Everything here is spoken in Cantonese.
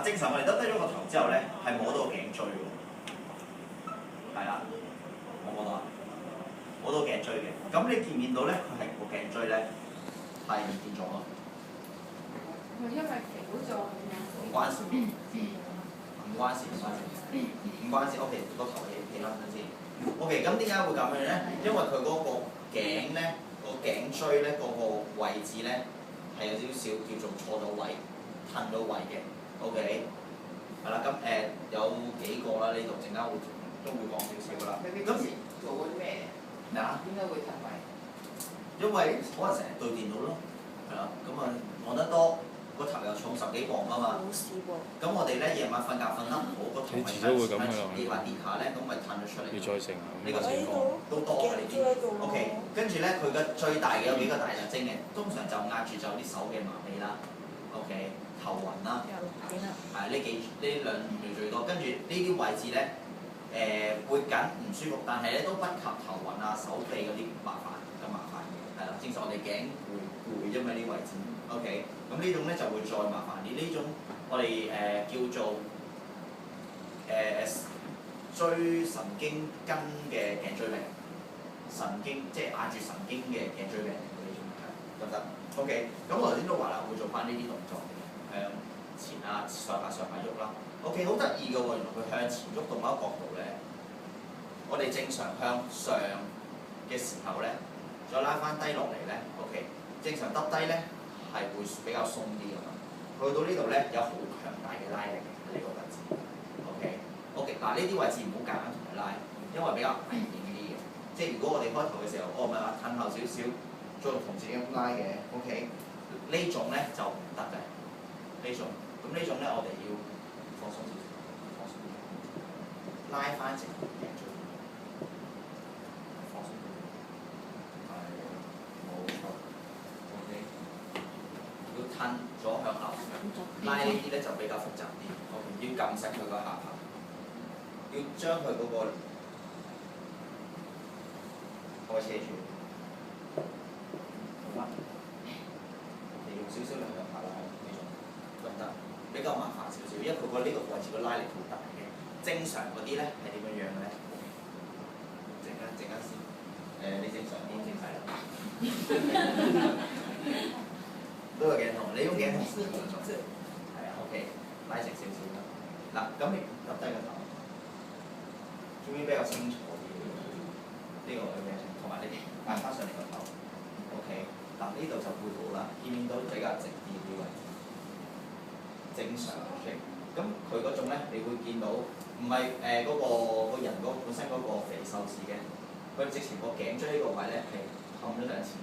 正常我哋耷低咗個頭之後咧，係摸到個頸椎喎。係啦，摸到啊？摸到頸椎嘅。咁你見唔見到咧？佢係個頸椎咧係唔見咗咯。因為肥咗唔關事，唔關事，唔關事。O.K. 個頭起翻身先。O.K. 咁點解會咁樣咧？因為佢嗰個頸咧，個頸椎咧嗰個位置咧係有少少叫做錯咗位、褪咗位嘅。O.K. 係啦，咁有幾個啦？呢度陣間都會講少少啦。你嗰時做過啲咩？咩啊？點解會褪位？因為可能成日對電腦咯，係啦，咁啊望得多。個頭又重10幾磅啊嘛，冇試過。咁我哋咧夜晚瞓覺瞓得唔好，個頭咪遲早會咁㗎啦跌下咧，咁咪褪咗出嚟。要再成啊！呢個情況都多嘅呢啲。O.K. 跟住咧，佢嘅最大嘅有幾個大特徵嘅，通常就壓住就啲手嘅麻痹啦。O.K. 頭暈啦，係呢兩樣最多。跟住呢啲位置咧，會緊唔舒服，但係咧都不及頭暈啊、手臂嗰啲麻煩嘅，係啦。正常我哋頸攰因為呢啲位置。O.K. 咁呢種咧就會再麻煩啲，呢種我哋叫做椎神經根嘅頸椎病，神經即係壓住神經嘅頸椎病呢種係得唔得 ？O.K. 咁我頭先都話啦，會做翻呢啲動作，向前啊上下喐啦。O.K. 好得意嘅喎，原來佢向前喐到某一個角度咧，我哋正常向上嘅時候咧，再拉翻低落嚟咧 ，O.K. 正常耷低咧。係會比較鬆啲㗎嘛，去到呢度咧有好強大嘅拉力嘅呢個位置。OK，嗱呢啲位置唔好夾硬同佢拉，因為比較危險啲嘅。即係如果我哋開頭嘅時候，唔係話褪後少少，再同自己咁拉嘅。OK，呢種咧就唔得嘅，呢種。咁呢種咧我哋要放鬆少少，放鬆啲，拉翻直頸椎，放鬆啲，係冇錯。要褪左向後，拉呢啲咧就比較複雜啲。要撳實佢個下巴，要將佢嗰個開車住，好嘛？你用少少力量下拉呢種得唔得？比較麻煩少少，因為佢個呢個位置個拉力好大嘅。正常嗰啲咧係點樣樣嘅咧？陣間先，你正常啲先係啦。都係頸痛，你用頸痛係啊 ，OK， 拉直少少啦。嗱，咁你耷低個頭，終於比較清楚啲。呢個嘅頸痛，同埋你壓翻上嚟個頭 ，OK。嗱，呢度就背部啦，見唔見到比較直啲啲位置，正常嘅。咁佢嗰種咧，你會見到唔係嗰個人本身嗰個肥瘦事嘅，佢直情個頸椎呢個位咧係冚咗兩前。